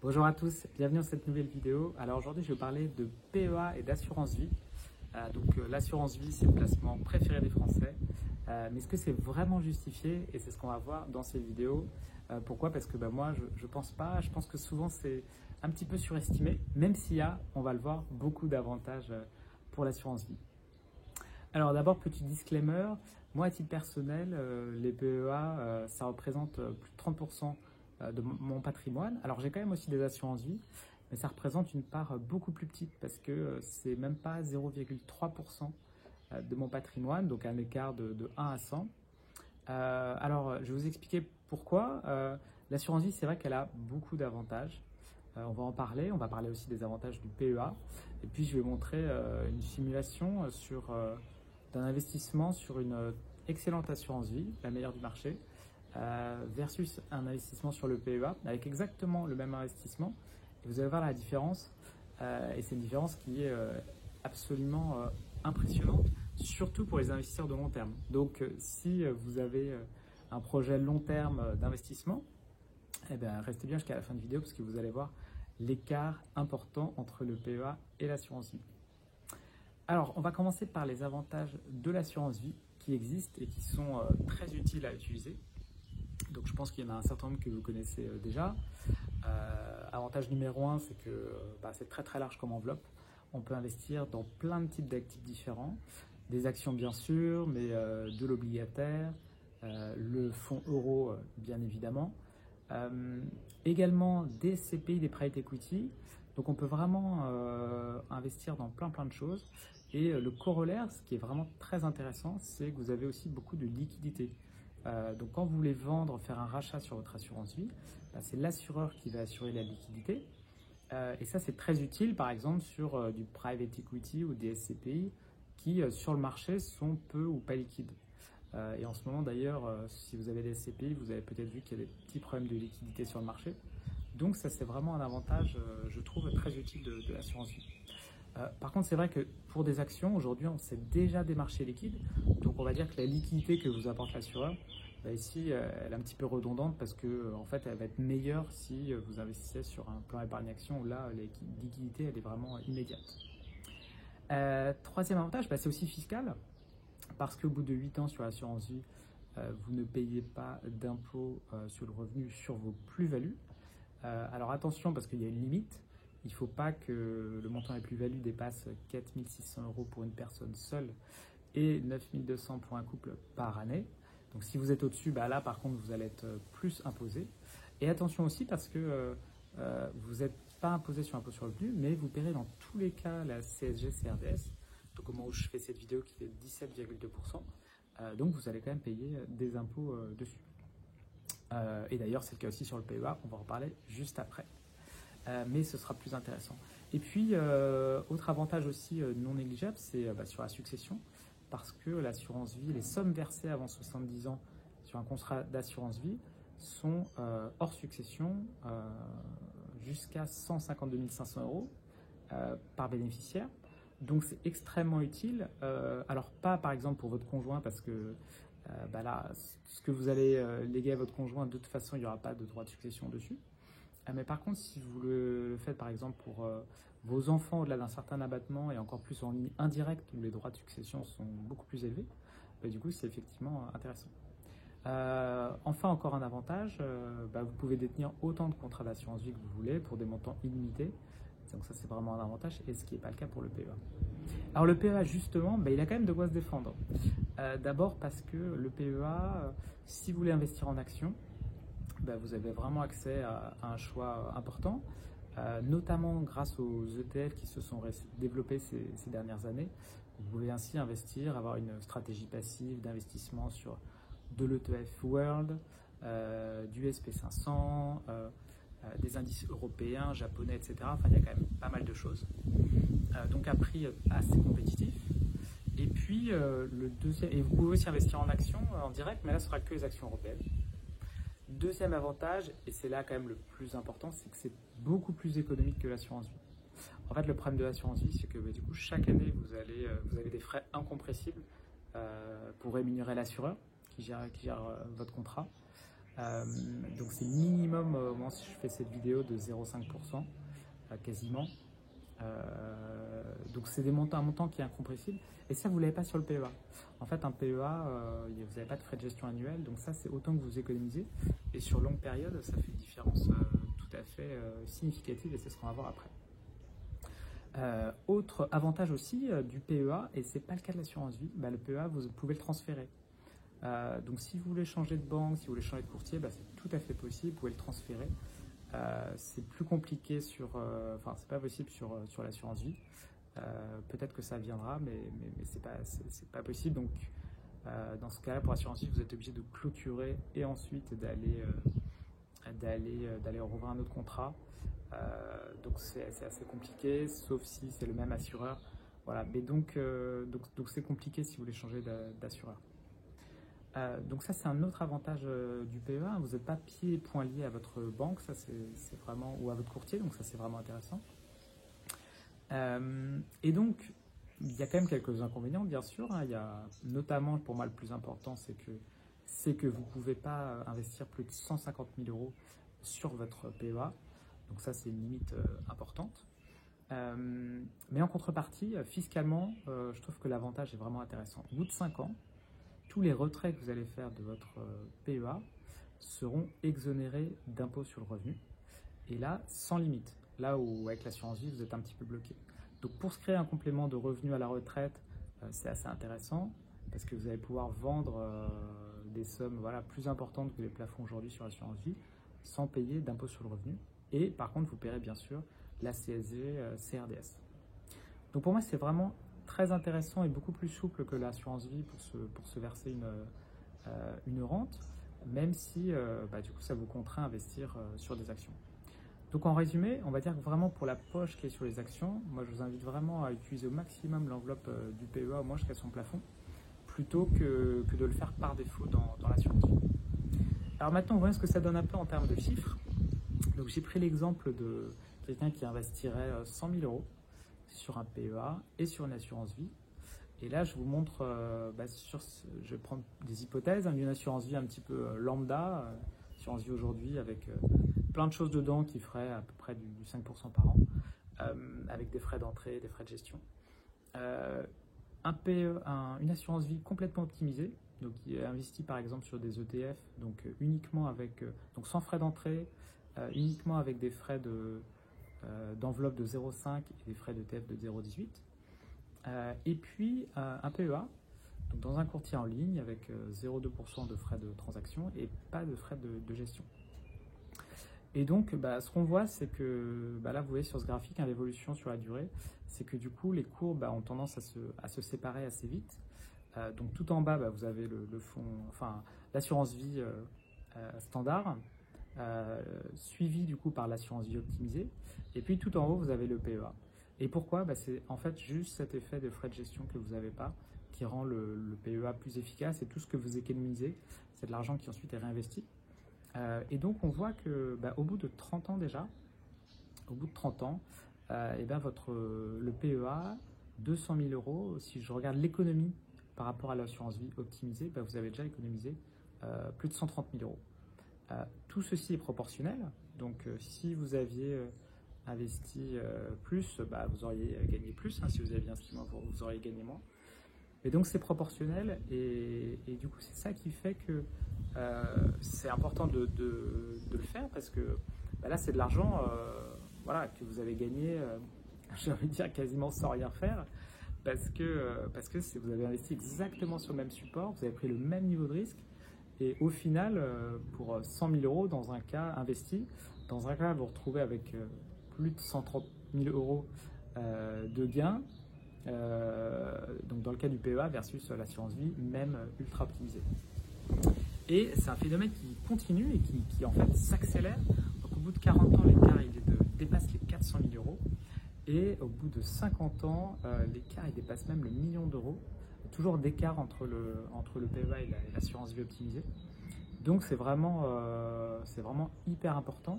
Bonjour à tous, bienvenue dans cette nouvelle vidéo. Alors aujourd'hui, je vais parler de PEA et d'assurance vie. L'assurance vie, c'est le placement préféré des Français. Mais est-ce que c'est vraiment justifié? Et c'est ce qu'on va voir dans ces vidéos. Pourquoi? Parce que moi, je pense pas. Je pense que souvent, c'est un petit peu surestimé, même s'il y a, on va le voir, beaucoup d'avantages pour l'assurance vie. Alors d'abord, petit disclaimer. Moi, à titre personnel, les PEA, ça représente plus de 30% de mon patrimoine. Alors j'ai quand même aussi des assurances vie, mais ça représente une part beaucoup plus petite parce que c'est même pas 0,3% de mon patrimoine, donc un écart de 1 à 100. Alors je vais vous expliquer pourquoi. L'assurance vie, c'est vrai qu'elle a beaucoup d'avantages. On va en parler, on va parler aussi des avantages du PEA. Et puis je vais montrer une simulation d'un investissement sur une excellente assurance vie, la meilleure du marché, versus un investissement sur le PEA avec exactement le même investissement. Et vous allez voir la différence, et c'est une différence qui est absolument impressionnante, surtout pour les investisseurs de long terme. Donc si vous avez un projet long terme d'investissement, eh bien, restez bien jusqu'à la fin de vidéo parce que vous allez voir l'écart important entre le PEA et l'assurance vie. Alors, on va commencer par les avantages de l'assurance vie qui existent et qui sont très utiles à utiliser. Donc je pense qu'il y en a un certain nombre que vous connaissez déjà. Avantage numéro 1, c'est que c'est très très large comme enveloppe. On peut investir dans plein de types d'actifs différents. Des actions bien sûr, mais de l'obligataire, le fonds euro bien évidemment. Également des CPI, des private equity. Donc on peut vraiment investir dans plein de choses. Et le corollaire, ce qui est vraiment très intéressant, c'est que vous avez aussi beaucoup de liquidités. Donc quand vous voulez vendre, faire un rachat sur votre assurance vie, c'est l'assureur qui va assurer la liquidité. Et ça, c'est très utile, par exemple, sur du private equity ou des SCPI qui, sur le marché, sont peu ou pas liquides. Et en ce moment, d'ailleurs, si vous avez des SCPI, vous avez peut-être vu qu'il y a des petits problèmes de liquidité sur le marché. Donc ça, c'est vraiment un avantage, je trouve, très utile de l'assurance vie. Par contre, c'est vrai que pour des actions, aujourd'hui, c'est déjà des marchés liquides. Donc, on va dire que la liquidité que vous apporte l'assureur, ici, elle est un petit peu redondante parce que, en fait, elle va être meilleure si vous investissez sur un plan épargne action où là, la liquidité, elle est vraiment immédiate. Troisième avantage, c'est aussi fiscal parce qu'au bout de 8 ans sur l'assurance vie, vous ne payez pas d'impôt sur le revenu sur vos plus-values. Alors, attention parce qu'il y a une limite. Il ne faut pas que le montant des plus-values dépasse 4 600 € pour une personne seule et 9 200 pour un couple par année. Donc si vous êtes au-dessus, là par contre vous allez être plus imposé. Et attention aussi parce que vous n'êtes pas imposé sur l'impôt sur le revenu, mais vous paierez dans tous les cas la CSG-CRDS. Donc au moment où je fais cette vidéo qui fait 17,2%, donc vous allez quand même payer des impôts dessus. Et d'ailleurs c'est le cas aussi sur le PEA, on va en reparler juste après. Mais ce sera plus intéressant. Et puis, autre avantage aussi non négligeable, c'est sur la succession, parce que l'assurance vie, les sommes versées avant 70 ans sur un contrat d'assurance vie sont hors succession jusqu'à 152 500 € par bénéficiaire. Donc c'est extrêmement utile. Alors pas par exemple pour votre conjoint, parce que là, ce que vous allez léguer à votre conjoint, de toute façon, il n'y aura pas de droit de succession dessus. Mais par contre, si vous le faites par exemple pour vos enfants au-delà d'un certain abattement et encore plus en ligne indirecte où les droits de succession sont beaucoup plus élevés, du coup c'est effectivement intéressant. Enfin, encore un avantage, vous pouvez détenir autant de contrats d'assurance vie que vous voulez pour des montants illimités. Donc ça c'est vraiment un avantage, et ce qui n'est pas le cas pour le PEA. Alors le PEA justement, il a quand même de quoi se défendre. D'abord parce que le PEA, si vous voulez investir en actions, vous avez vraiment accès à un choix important, notamment grâce aux ETF qui se sont développés ces dernières années. Vous pouvez ainsi investir, avoir une stratégie passive d'investissement sur de l'ETF World, du SP500, des indices européens, japonais, etc. Enfin, il y a quand même pas mal de choses. Donc à prix assez compétitif. Et puis, le deuxième, et vous pouvez aussi investir en actions en direct, mais là, ce sera que les actions européennes. Deuxième avantage, et c'est là quand même le plus important, c'est que c'est beaucoup plus économique que l'assurance vie. En fait, le problème de l'assurance vie, c'est que du coup, chaque année, vous avez des frais incompressibles pour rémunérer l'assureur qui gère votre contrat. Donc c'est minimum, moi si je fais cette vidéo, de 0,5% quasiment. Donc c'est un montant qui est incompressible. Et ça, vous ne l'avez pas sur le PEA. En fait, un PEA, vous n'avez pas de frais de gestion annuels. Donc ça, c'est autant que vous économisez. Et sur longue période, ça fait une différence tout à fait significative. Et c'est ce qu'on va voir après. Autre avantage aussi du PEA, et ce n'est pas le cas de l'assurance vie, le PEA, vous pouvez le transférer. Donc si vous voulez changer de banque, si vous voulez changer de courtier, c'est tout à fait possible, vous pouvez le transférer. C'est plus compliqué c'est pas possible sur l'assurance vie. Peut-être que ça viendra, mais c'est pas possible. Donc dans ce cas-là, pour l'assurance vie, vous êtes obligé de clôturer et ensuite d'aller rouvrir un autre contrat. Donc c'est assez compliqué, sauf si c'est le même assureur. Voilà, mais donc c'est compliqué si vous voulez changer d'assureur. Donc ça, c'est un autre avantage du PEA. Vous n'êtes pas pieds et poings liés à votre banque, ça c'est vraiment, ou à votre courtier, donc ça c'est vraiment intéressant. Et donc, il y a quand même quelques inconvénients, bien sûr. Il y a notamment, pour moi, le plus important, c'est que vous ne pouvez pas investir plus de 150 000 € sur votre PEA. Donc ça, c'est une limite importante. Mais en contrepartie, fiscalement, je trouve que l'avantage est vraiment intéressant. Au bout de 5 ans, tous les retraits que vous allez faire de votre PEA seront exonérés d'impôt sur le revenu. Et là, sans limite. Là où, avec l'assurance vie, vous êtes un petit peu bloqué. Donc, pour se créer un complément de revenu à la retraite, c'est assez intéressant parce que vous allez pouvoir vendre des sommes plus importantes que les plafonds aujourd'hui sur l'assurance vie sans payer d'impôt sur le revenu. Et par contre, vous paierez bien sûr la CSG, CRDS. Donc, pour moi, c'est vraiment très intéressant et beaucoup plus souple que l'assurance vie pour se verser une rente, même si du coup ça vous contraint à investir sur des actions. Donc en résumé, on va dire que vraiment pour la poche qui est sur les actions, moi je vous invite vraiment à utiliser au maximum l'enveloppe du PEA au moins jusqu'à son plafond, plutôt que de le faire par défaut dans l'assurance vie. Alors maintenant, voyons ce que ça donne un peu en termes de chiffres. Donc j'ai pris l'exemple de quelqu'un qui investirait 100 000 € sur un PEA et sur une assurance vie. Et là, je vous montre, je vais prendre des hypothèses, d'une assurance vie un petit peu lambda, assurance vie aujourd'hui avec plein de choses dedans qui feraient à peu près du 5% par an, avec des frais d'entrée, des frais de gestion. Une assurance vie complètement optimisée, donc qui est investie par exemple sur des ETF, donc uniquement donc sans frais d'entrée, uniquement avec des frais d'enveloppe de 0,5 et des frais d'ETF de 0,18. Et puis un PEA, donc dans un courtier en ligne avec 0,2% de frais de transaction et pas de frais de gestion. Et donc, ce qu'on voit, c'est que là, vous voyez sur ce graphique, l'évolution sur la durée, c'est que du coup, les courbes ont tendance à se séparer assez vite. Donc tout en bas, vous avez le fonds, l'assurance vie standard, suivi du coup par l'assurance vie optimisée. Et puis tout en haut, vous avez le PEA. Et pourquoi ? C'est en fait juste cet effet de frais de gestion que vous n'avez pas qui rend le PEA plus efficace, et tout ce que vous économisez, c'est de l'argent qui ensuite est réinvesti. Et donc on voit que au bout de 30 ans déjà, le PEA, 200 000 €, si je regarde l'économie par rapport à l'assurance vie optimisée, vous avez déjà économisé plus de 130 000 €. Tout ceci est proportionnel, donc si vous aviez investi plus, vous auriez gagné plus, si vous aviez investi moins, vous auriez gagné moins. Et donc c'est proportionnel, et du coup c'est ça qui fait que c'est important de le faire, parce que là c'est de l'argent que vous avez gagné, j'ai envie de dire quasiment sans rien faire, parce que vous avez investi exactement sur le même support, vous avez pris le même niveau de risque, et au final pour 100 000 € dans un cas investi, dans un cas vous vous retrouvez avec plus de 130 000 € de gains. Donc dans le cas du PEA versus l'assurance vie, même ultra optimisée. Et c'est un phénomène qui continue et qui en fait s'accélère. Donc au bout de 40 ans, l'écart dépasse les 400 000 €. Et au bout de 50 ans, l'écart dépasse même le million d'euros. Toujours d'écart entre le PEA et l'assurance vie optimisée. Donc c'est vraiment hyper important,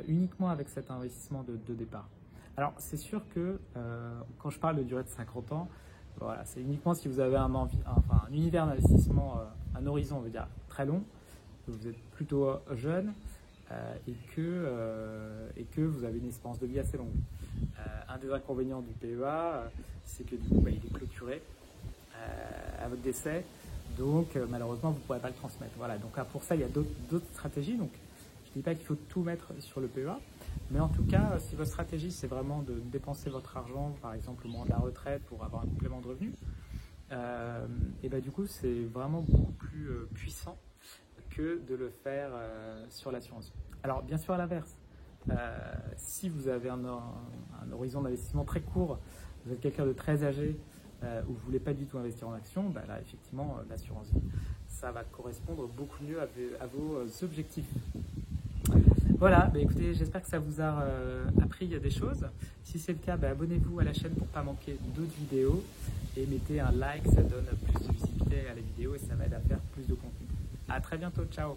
uniquement avec cet investissement de départ. Alors c'est sûr que quand je parle de durée de 50 ans, c'est uniquement si vous avez un univers d'investissement, un horizon, on veut dire, très long. vous êtes plutôt jeune et que vous avez une espérance de vie assez longue. Un des inconvénients du PEA, c'est que du coup, il est clôturé à votre décès, donc malheureusement, vous ne pourrez pas le transmettre. Voilà, donc pour ça, il y a d'autres stratégies. Donc, je ne dis pas qu'il faut tout mettre sur le PEA, mais en tout cas, si votre stratégie, c'est vraiment de dépenser votre argent, par exemple au moment de la retraite, pour avoir un complément de revenu, et du coup, c'est vraiment beaucoup plus puissant que de le faire sur l'assurance vie. Alors, bien sûr, à l'inverse, si vous avez un horizon d'investissement très court, vous êtes quelqu'un de très âgé ou vous ne voulez pas du tout investir en action, là, effectivement, l'assurance vie, ça va correspondre beaucoup mieux à vos objectifs. Voilà, écoutez, j'espère que ça vous a appris des choses. Si c'est le cas, abonnez-vous à la chaîne pour ne pas manquer d'autres vidéos et mettez un like, ça donne plus de visibilité à la vidéo et ça va aider à faire plus de contenu. À très bientôt, ciao!